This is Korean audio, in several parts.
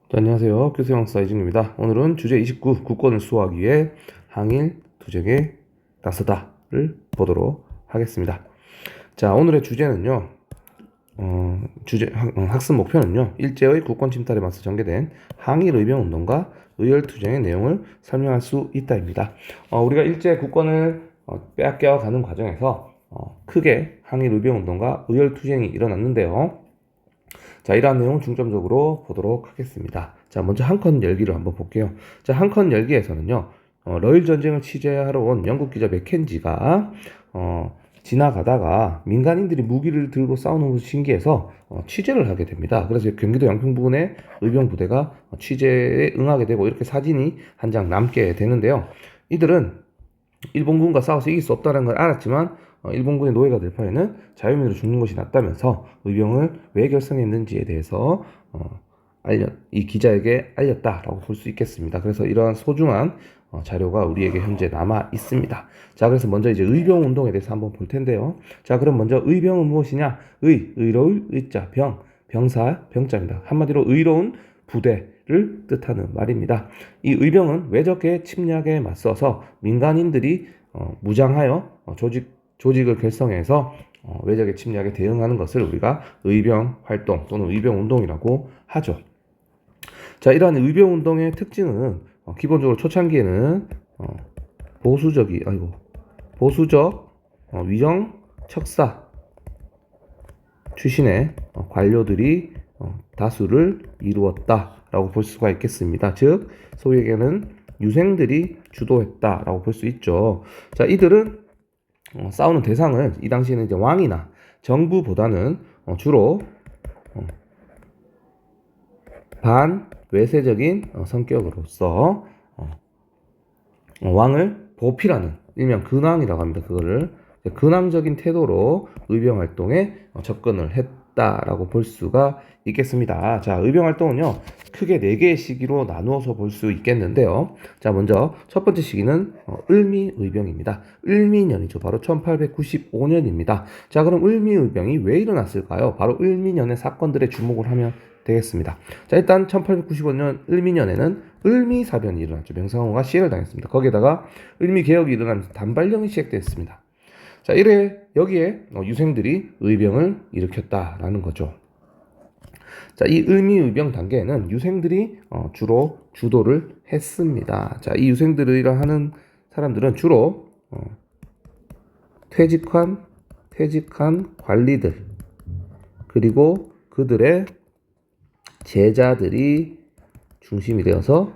자, 안녕하세요. 교수형 사이징입니다. 오늘은 주제 29, 국권을 수호하기 위해 항일 투쟁에 나서다를 보도록 하겠습니다. 자, 오늘의 주제는요. 학습 목표는요. 일제의 국권 침탈에 맞서 전개된 항일 의병 운동과 의열 투쟁의 내용을 설명할 수 있다입니다. 우리가 일제 국권을 빼앗겨 가는 과정에서 크게 항일 의병 운동과 의열 투쟁이 일어났는데요. 자, 이러한 내용 중점적으로 보도록 하겠습니다. 자, 먼저 한 컷 열기를 한번 볼게요. 자, 한 컷 열기에서는요, 러일 전쟁을 취재하러 온 영국 기자 맥켄지가, 지나가다가 민간인들이 무기를 들고 싸우는 것이 신기해서 취재를 하게 됩니다. 그래서 경기도 양평 부근에 의병 부대가 취재에 응하게 되고 이렇게 사진이 한 장 남게 되는데요. 이들은 일본군과 싸워서 이길 수 없다는 걸 알았지만 일본군의 노예가 될 바에는 자유민으로 죽는 것이 낫다면서 의병을 왜 결성했는지에 대해서 이 기자에게 알렸다라고 볼 수 있겠습니다. 그래서 이러한 소중한 자료가 우리에게 현재 남아 있습니다. 자, 그래서 먼저 이제 의병 운동에 대해서 한번 볼 텐데요. 자, 그럼 먼저 의병은 무엇이냐? 의로울, 의자, 병사, 병자입니다. 한마디로 의로운 부대를 뜻하는 말입니다. 이 의병은 외적의 침략에 맞서서 민간인들이 무장하여 조직을 결성해서 외적의 침략에 대응하는 것을 우리가 의병 활동 또는 의병 운동이라고 하죠. 자, 이러한 의병 운동의 특징은 기본적으로 초창기에는 보수적 위정 척사 출신의 관료들이 다수를 이루었다라고 볼 수가 있겠습니다. 즉, 소위에게는 유생들이 주도했다라고 볼 수 있죠. 자, 이들은 싸우는 대상은 이 당시에는 이제 왕이나 정부보다는 주로 반외세적인 성격으로서 왕을 보필하는 일명 근왕이라고 합니다. 그거를 근왕적인 태도로 의병 활동에 접근을 했다라고 볼 수가 있겠습니다. 자, 의병 활동은요, 크게 4개의 시기로 나누어서 볼 수 있겠는데요. 자, 먼저 첫 번째 시기는 을미의병입니다. 을미년이죠. 바로 1895년입니다. 자, 그럼 을미의병이 왜 일어났을까요? 바로 을미년의 사건들에 주목을 하면 되겠습니다. 자, 일단 1895년 을미년에는 을미사변이 일어났죠. 명성황후가 시해를 당했습니다. 거기에다가 을미개혁이 일어나면서 단발령이 시작됐습니다. 자, 여기에 유생들이 의병을 일으켰다라는 거죠. 자, 이 을미의병 단계에는 유생들이 주로 주도를 했습니다. 자, 이 유생들이라 하는 사람들은 주로 퇴직한 관리들, 그리고 그들의 제자들이 중심이 되어서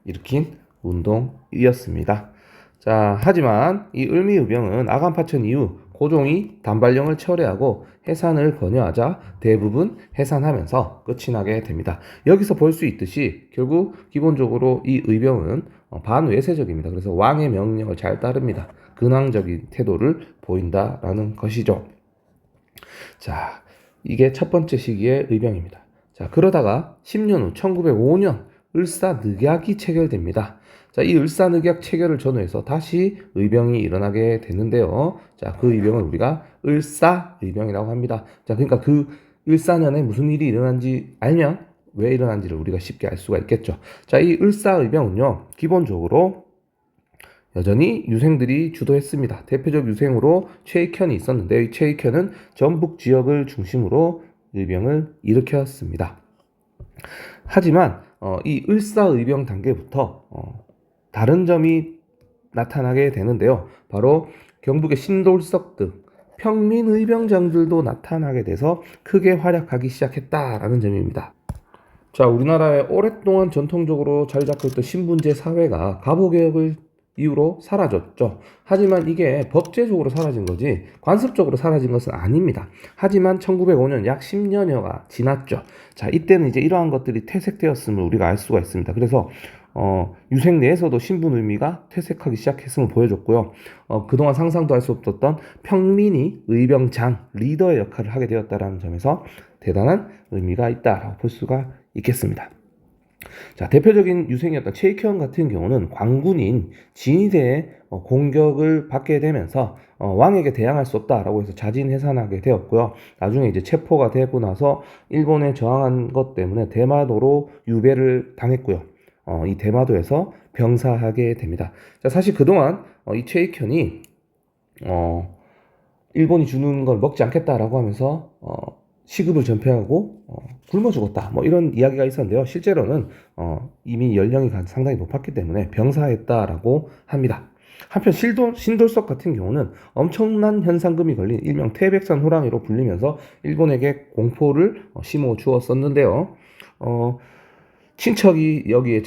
일으킨 운동이었습니다. 자, 하지만 이 을미의병은 아간파천 이후 고종이 단발령을 철회하고 해산을 권유하자 대부분 해산하면서 끝이 나게 됩니다. 여기서 볼 수 있듯이 결국 기본적으로 이 의병은 반외세적입니다. 그래서 왕의 명령을 잘 따릅니다. 근왕적인 태도를 보인다라는 것이죠. 자, 이게 첫 번째 시기의 의병입니다. 자, 그러다가 10년 후 1905년 을사늑약이 체결됩니다. 자, 이 을사늑약 체결을 전후해서 다시 의병이 일어나게 되는데요. 자, 그 의병을 우리가 을사의병이라고 합니다. 자, 그러니까 그 을사년에 무슨 일이 일어난지 알면 왜 일어난지를 우리가 쉽게 알 수가 있겠죠. 자, 이 을사의병은요, 기본적으로 여전히 유생들이 주도했습니다. 대표적 유생으로 최익현이 있었는데 이 최익현은 전북 지역을 중심으로 의병을 일으켰습니다. 하지만 이 을사의병 단계부터 다른 점이 나타나게 되는데요. 바로 경북의 신돌석 등 평민의병장들도 나타나게 돼서 크게 활약하기 시작했다라는 점입니다. 자, 우리나라에 오랫동안 전통적으로 자리 잡고 있던 신분제 사회가 갑오개혁을 이후로 사라졌죠. 하지만 이게 법제적으로 사라진 거지 관습적으로 사라진 것은 아닙니다. 하지만 1905년 약 10년여가 지났죠. 자, 이때는 이제 이러한 것들이 퇴색되었음을 우리가 알 수가 있습니다. 그래서 유생 내에서도 신분 의미가 퇴색하기 시작했음을 보여줬고요. 그동안 상상도 할 수 없었던 평민이 의병장 리더의 역할을 하게 되었다는 점에서 대단한 의미가 있다라고 볼 수가 있겠습니다. 자, 대표적인 유생이었던 체이현 같은 경우는 광군인 진희대의 공격을 받게 되면서 왕에게 대항할 수 없다라고 해서 자진해산하게 되었고요. 나중에 이제 체포가 되고 나서 일본에 저항한 것 때문에 대마도로 유배를 당했고요. 이 대마도에서 병사하게 됩니다. 자, 사실 그동안 이 체이현이 일본이 주는 걸 먹지 않겠다라고 하면서 시급을 전폐하고 굶어 죽었다. 뭐 이런 이야기가 있었는데요. 실제로는 이미 연령이 상당히 높았기 때문에 병사했다라고 합니다. 한편 신돌석 같은 경우는 엄청난 현상금이 걸린 일명 태백산 호랑이로 불리면서 일본에게 공포를 심어 주었었는데요. 친척이 여기에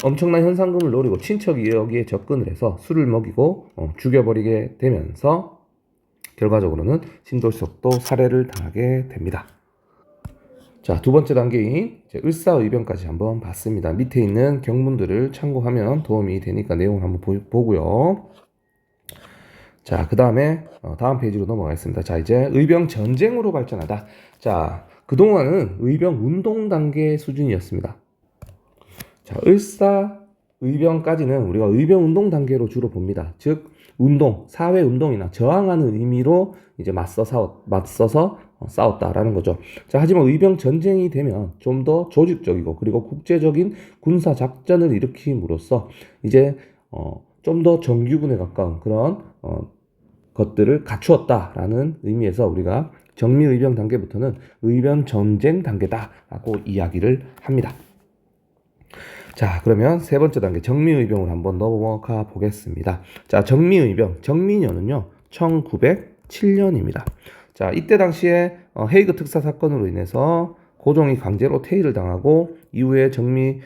엄청난 현상금을 노리고 친척이 여기에 접근을 해서 술을 먹이고 죽여버리게 되면서 결과적으로는 신돌석도 살해를 당하게 됩니다. 자, 두 번째 단계인 을사의병까지 한번 봤습니다. 밑에 있는 경문들을 참고하면 도움이 되니까 내용을 한번 보고요. 자, 그 다음에 다음 페이지로 넘어가겠습니다. 자, 이제 의병 전쟁으로 발전하다. 자, 그동안은 의병 운동 단계 수준이었습니다. 자, 을사의병까지는 우리가 의병 운동 단계로 주로 봅니다. 즉 운동, 사회 운동이나 저항하는 의미로 이제 맞서서 싸웠다라는 거죠. 자, 하지만 의병 전쟁이 되면 좀 더 조직적이고 그리고 국제적인 군사 작전을 일으킴으로써 이제 좀 더 정규군에 가까운 그런 것들을 갖추었다라는 의미에서 우리가 정미의병 단계부터는 의병 전쟁 단계다라고 이야기를 합니다. 자, 그러면 세 번째 단계 정미의병으로 한번 넘어가 보겠습니다. 자, 정미의병, 정미년은요 1907년입니다. 자, 이때 당시에 헤이그 특사 사건으로 인해서 고종이 강제로 퇴위를 당하고 이후에 정미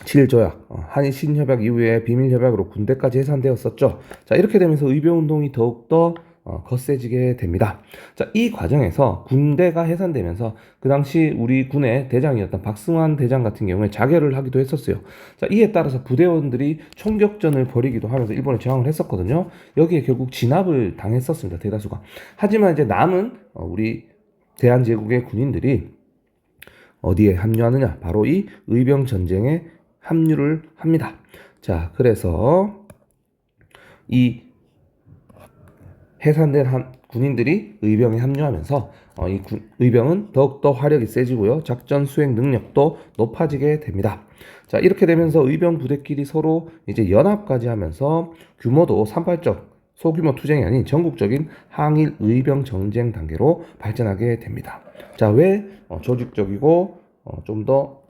7조약, 한일 신협약 이후에 비밀협약으로 군대까지 해산되었었죠. 자, 이렇게 되면서 의병운동이 더욱더 거세지게 됩니다. 자, 이 과정에서 군대가 해산되면서 그 당시 우리 군의 대장이었던 박승환 대장 같은 경우에 자결을 하기도 했었어요. 자, 이에 따라서 부대원들이 총격전을 벌이기도 하면서 일본에 저항을 했었거든요. 여기에 결국 진압을 당했었습니다. 대다수가. 하지만 이제 남은 우리 대한제국의 군인들이 어디에 합류하느냐? 바로 이 의병 전쟁에 합류를 합니다. 자, 그래서 이 해산된 군인들이 의병에 합류하면서 의병은 더욱더 화력이 세지고요. 작전 수행 능력도 높아지게 됩니다. 자, 이렇게 되면서 의병 부대끼리 서로 이제 연합까지 하면서 규모도 산발적 소규모 투쟁이 아닌 전국적인 항일 의병 전쟁 단계로 발전하게 됩니다. 자, 왜 조직적이고 좀 더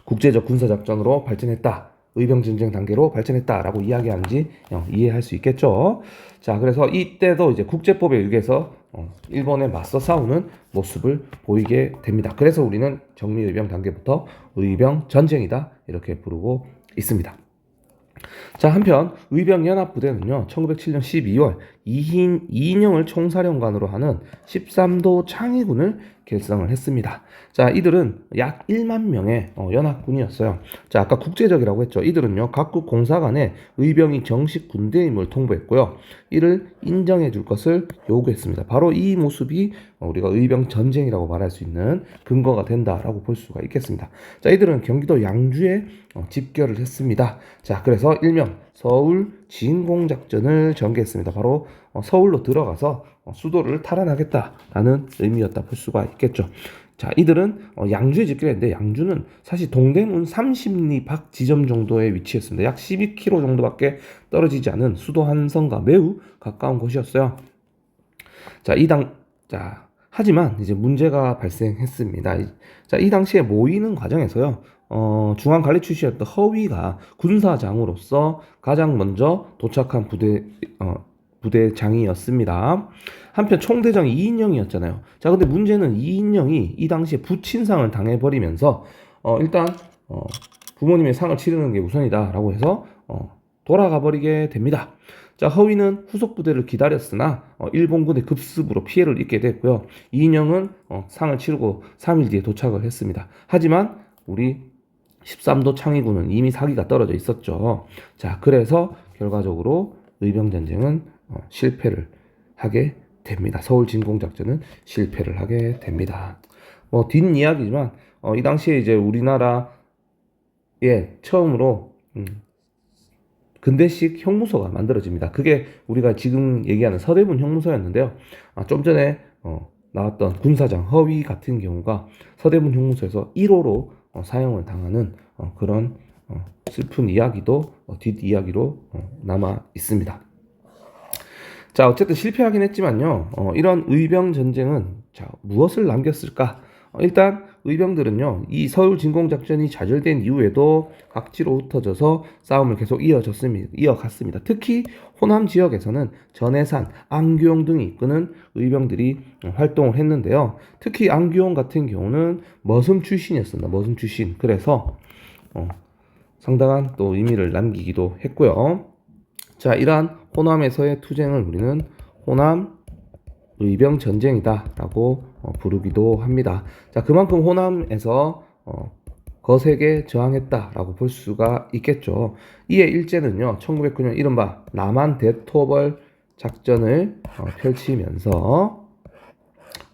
국제적 군사작전으로 발전했다. 의병전쟁 단계로 발전했다라고 이야기하는지 이해할 수 있겠죠. 자, 그래서 이때도 이제 국제법에 의해서 일본에 맞서 싸우는 모습을 보이게 됩니다. 그래서 우리는 정미의병 단계부터 의병 전쟁이다 이렇게 부르고 있습니다. 자, 한편 의병연합부대는요 1907년 12월 이인영을 총사령관으로 하는 13도 창의군을 결성을 했습니다. 자, 이들은 약 1만 명의 연합군이었어요. 자, 아까 국제적이라고 했죠. 이들은요 각국 공사 간에 의병이 정식 군대임을 통보했고요. 이를 인정해 줄 것을 요구했습니다. 바로 이 모습이 우리가 의병 전쟁이라고 말할 수 있는 근거가 된다라고 볼 수가 있겠습니다. 자, 이들은 경기도 양주에 집결을 했습니다. 자, 그래서 일명 서울 진공작전을 전개했습니다. 바로 서울로 들어가서 수도를 탈환하겠다라는 의미였다 볼 수가 있겠죠. 자, 이들은 양주에 집결했는데 양주는 사실 동대문 30리 밖 지점 정도에 위치했습니다. 약 12km 정도밖에 떨어지지 않은 수도 한성과 매우 가까운 곳이었어요. 하지만 이제 문제가 발생했습니다. 자, 이 당시에 모이는 과정에서요, 중앙관리 출신이었던 허위가 군사장으로서 가장 먼저 도착한 부대장이었습니다. 한편 총대장이 이인영이었잖아요. 자, 근데 문제는 이인영이 이 당시에 부친상을 당해버리면서 일단 부모님의 상을 치르는 게 우선이다라고 해서 돌아가 버리게 됩니다. 자, 허위는 후속 부대를 기다렸으나 일본군의 급습으로 피해를 입게 됐고요. 이인영은 상을 치르고 3일 뒤에 도착을 했습니다. 하지만 우리 13도 창의군은 이미 사기가 떨어져 있었죠. 자, 그래서 결과적으로 의병전쟁은 실패를 하게 됩니다. 서울 진공작전은 실패를 하게 됩니다. 뒷이야기지만 이 당시에 이제 우리나라에 처음으로 근대식 형무소가 만들어집니다. 그게 우리가 지금 얘기하는 서대문 형무소였는데요. 좀 전에 나왔던 군사장 허위 같은 경우가 서대문 형무소에서 1호로 사용을 당하는 그런 슬픈 이야기도 뒷이야기로 남아 있습니다. 자, 어쨌든 실패하긴 했지만요. 이런 의병 전쟁은 자, 무엇을 남겼을까? 일단 의병들은요, 이 서울 진공작전이 좌절된 이후에도 각지로 흩어져서 싸움을 계속 이어갔습니다. 특히 호남 지역에서는 전해산, 안규용 등이 이끄는 의병들이 활동을 했는데요. 특히 안규용 같은 경우는 머슴 출신이었습니다. 머슴 출신. 그래서 상당한 또 의미를 남기기도 했고요. 자, 이러한 호남에서의 투쟁을 우리는 호남 의병 전쟁이다라고 부르기도 합니다. 자, 그만큼 호남에서 거세게 저항했다라고 볼 수가 있겠죠. 이에 일제는요, 1909년 이른바 남한 대토벌 작전을 펼치면서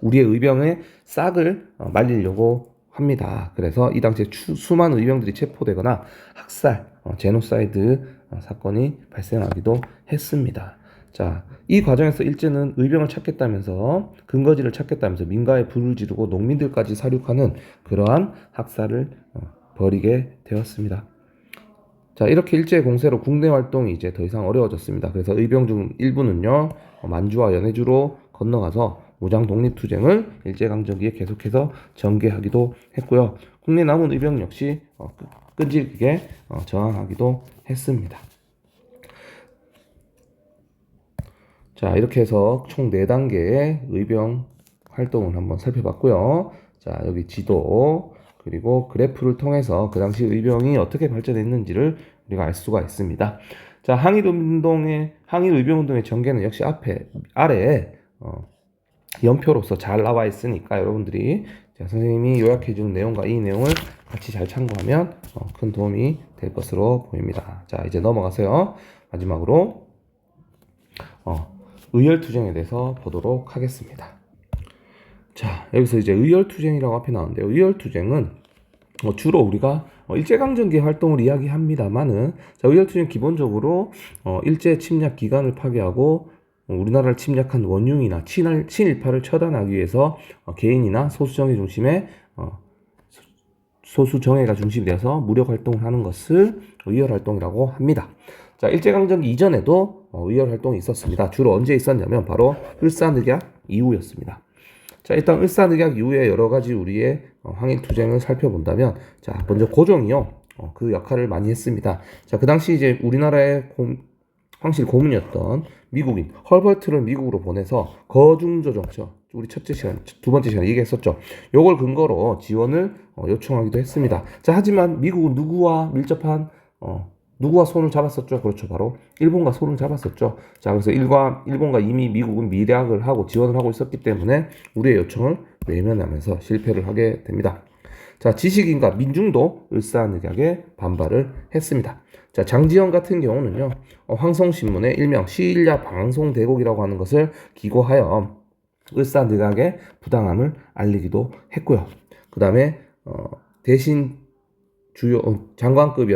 우리의 의병의 싹을 말리려고 합니다. 그래서 이 당시에 수많은 의병들이 체포되거나 학살, 제노사이드 사건이 발생하기도 했습니다. 자, 이 과정에서 일제는 의병을 찾겠다면서 근거지를 찾겠다면서 민가에 불을 지르고 농민들까지 사륙하는 그러한 학살을 벌이게 되었습니다. 자, 이렇게 일제의 공세로 국내 활동이 이제 더 이상 어려워졌습니다. 그래서 의병 중 일부는요, 만주와 연해주로 건너가서 무장 독립투쟁을 일제강점기에 계속해서 전개하기도 했고요. 국내 남은 의병 역시 끈질기게 저항하기도 했습니다. 자, 이렇게 해서 총 4단계의 의병 활동을 한번 살펴봤고요. 자, 여기 지도 그리고 그래프를 통해서 그 당시 의병이 어떻게 발전했는지를 우리가 알 수가 있습니다. 자, 항일의병운동의 전개는 역시 아래에 연표로서 잘 나와 있으니까 여러분들이 선생님이 요약해주는 내용과 이 내용을 같이 잘 참고하면 큰 도움이 될 것으로 보입니다. 자, 이제 넘어가서요. 마지막으로 의열투쟁에 대해서 보도록 하겠습니다. 자, 여기서 이제 의열투쟁이라고 앞에 나오는데요. 의열투쟁은 주로 우리가 일제강점기 활동을 이야기합니다만은, 자, 의열투쟁 기본적으로 일제 침략 기간을 파괴하고 우리나라를 침략한 원흉이나 친일파를 처단하기 위해서 개인이나 소수정예 중심의 소수정예가 중심이 되어서 무력 활동을 하는 것을 의열활동이라고 합니다. 자, 일제강점기 이전에도 의열활동이 있었습니다. 주로 언제 있었냐면 바로 을사늑약 이후였습니다. 자, 일단 을사늑약 이후에 여러 가지 우리의 항일투쟁을 살펴본다면, 자, 먼저 고종이요, 그 역할을 많이 했습니다. 자, 그 당시 이제 우리나라의 황실 고문이었던 미국인 헐버트를 미국으로 보내서 거중조정죠. 우리 두 번째 시간 얘기했었죠. 요걸 근거로 지원을 요청하기도 했습니다. 자, 하지만 미국은 누구와 손을 잡았었죠? 그렇죠. 바로 일본과 손을 잡았었죠. 자, 그래서 일본과 이미 미국은 밀약을 하고 지원을 하고 있었기 때문에 우리의 요청을 외면하면서 실패를 하게 됩니다. 자, 지식인과 민중도 을사늑약에 반발을 했습니다. 자, 장지영 같은 경우는요, 황송신문의 일명 시일야 방송대곡이라고 하는 것을 기고하여 을사늑약의 부당함을 알리기도 했고요. 그 다음에 대신 주요 장관급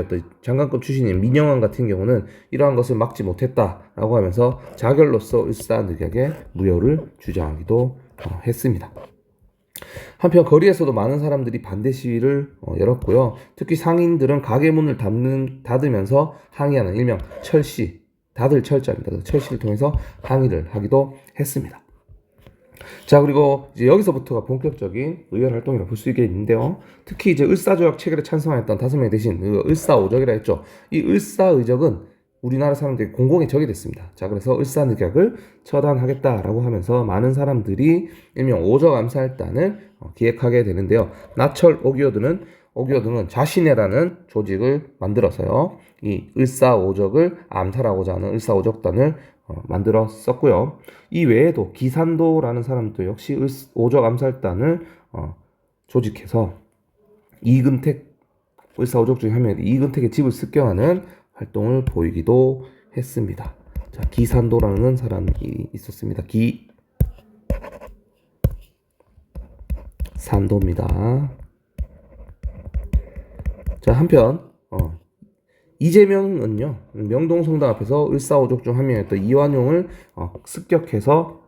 출신인 민영환 같은 경우는 이러한 것을 막지 못했다라고 하면서 자결로서 을사늑약의 무효를 주장하기도 했습니다. 한편 거리에서도 많은 사람들이 반대 시위를 열었고요. 특히 상인들은 가게 문을 닫으면서 항의하는 일명 철시, 닫을 철자입니다. 그래서 철시를 통해서 항의를 하기도 했습니다. 자, 그리고 이제 여기서부터가 본격적인 의열 활동이라고 볼 수 있겠는데요. 특히 이제 을사조약 체결에 찬성했던 5명 대신 을사오적이라 했죠. 이 을사의적은 우리나라 사람들이 공공의 적이 됐습니다. 자, 그래서 을사늑약을 처단하겠다라고 하면서 많은 사람들이 일명 오적 암살단을 기획하게 되는데요. 나철 오기어등은 자신해라는 조직을 만들어서요, 이 을사오적을 암살하고자 하는 을사오적단을 만들었었고요. 이 외에도 기산도라는 사람도 역시 오적 암살단을 조직해서 을사오적 중에 한 명인 이근택의 집을 습격하는 활동을 보이기도 했습니다. 자, 기산도라는 사람이 있었습니다. 기산도입니다. 자, 한편 이재명은요, 명동 성당 앞에서 을사오족 중 한 명이었던 이완용을 습격해서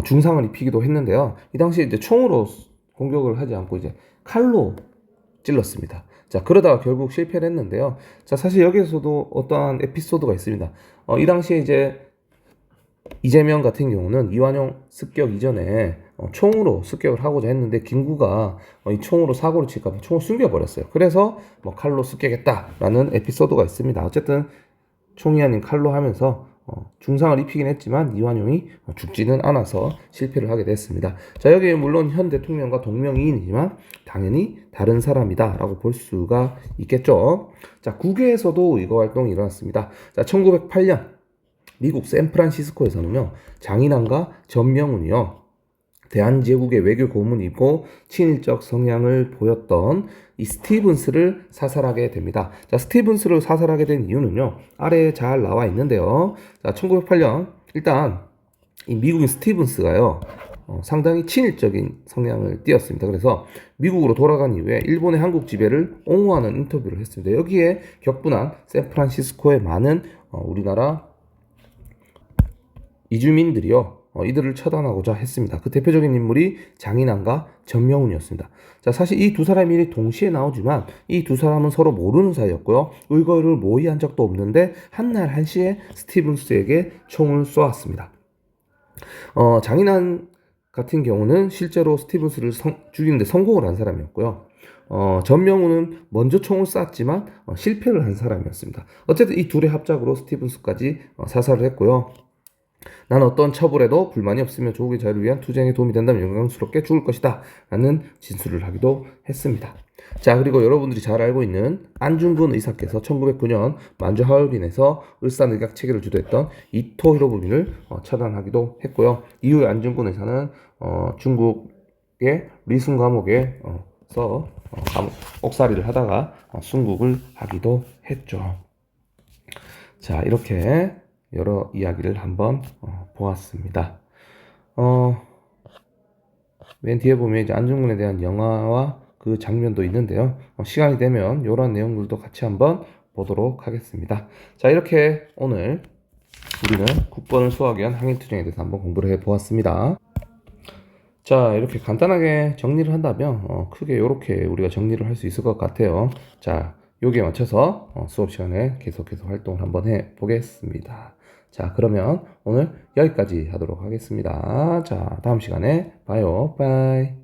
중상을 입히기도 했는데요. 이 당시에 이제 총으로 공격을 하지 않고 이제 칼로 찔렀습니다. 자, 그러다가 결국 실패를 했는데요. 자, 사실 여기에서도 어떠한 에피소드가 있습니다. 이 당시에 이제 이재명 같은 경우는 이완용 습격 이전에 총으로 습격을 하고자 했는데 김구가 이 총으로 사고를 칠까 봐 총을 숨겨버렸어요. 그래서 뭐 칼로 습격했다라는 에피소드가 있습니다. 어쨌든 총이 아닌 칼로 하면서 중상을 입히긴 했지만 이완용이 죽지는 않아서 실패를 하게 됐습니다. 자, 여기 물론 현 대통령과 동명이인이지만 당연히 다른 사람이다 라고 볼 수가 있겠죠. 자, 국외에서도 의거 활동이 일어났습니다. 자, 1908년 미국 샌프란시스코에서는요, 장인환과 전명훈이요, 대한제국의 외교 고문이고 친일적 성향을 보였던 이 스티븐스를 사살하게 됩니다. 자, 스티븐스를 사살하게 된 이유는요, 아래에 잘 나와 있는데요. 자, 1908년 일단 이 미국인 스티븐스가요, 상당히 친일적인 성향을 띠었습니다. 그래서 미국으로 돌아간 이후에 일본의 한국 지배를 옹호하는 인터뷰를 했습니다. 여기에 격분한 샌프란시스코의 많은 우리나라 이주민들이요, 이들을 처단하고자 했습니다. 그 대표적인 인물이 장인환과 전명훈이었습니다. 자, 사실 이 두 사람의 일이 동시에 나오지만 이 두 사람은 서로 모르는 사이였고요. 의거를 모의한 적도 없는데 한날 한시에 스티븐스에게 총을 쏘았습니다. 장인환 같은 경우는 실제로 스티븐스를 죽이는데 성공을 한 사람이었고요. 전명훈은 먼저 총을 쐈지만 실패를 한 사람이었습니다. 어쨌든 이 둘의 합작으로 스티븐스까지 사살을 했고요. 난 어떤 처벌에도 불만이 없으며 조국의 자유를 위한 투쟁에 도움이 된다면 영광스럽게 죽을 것이다 라는 진술을 하기도 했습니다. 자, 그리고 여러분들이 잘 알고 있는 안중근 의사께서 1909년 만주 하얼빈에서 을사늑약 체계를 주도했던 이토 히로부미를 처단하기도 했고요. 이후에 안중근 의사는 중국의 리순 감옥에서 옥살이를 하다가 순국을 하기도 했죠. 자, 이렇게 여러 이야기를 한번 보았습니다. 맨 뒤에 보면 이제 안중근에 대한 영화와 그 장면도 있는데요. 시간이 되면 이런 내용들도 같이 한번 보도록 하겠습니다. 자, 이렇게 오늘 우리는 국번을 수호하기 위한 항일투쟁에 대해서 한번 공부를 해보았습니다. 자, 이렇게 간단하게 정리를 한다면 크게 이렇게 우리가 정리를 할 수 있을 것 같아요. 자, 여기에 맞춰서 수업 시간에 계속해서 활동을 한번 해보겠습니다. 자, 그러면 오늘 여기까지 하도록 하겠습니다. 자, 다음 시간에 봐요. 빠이.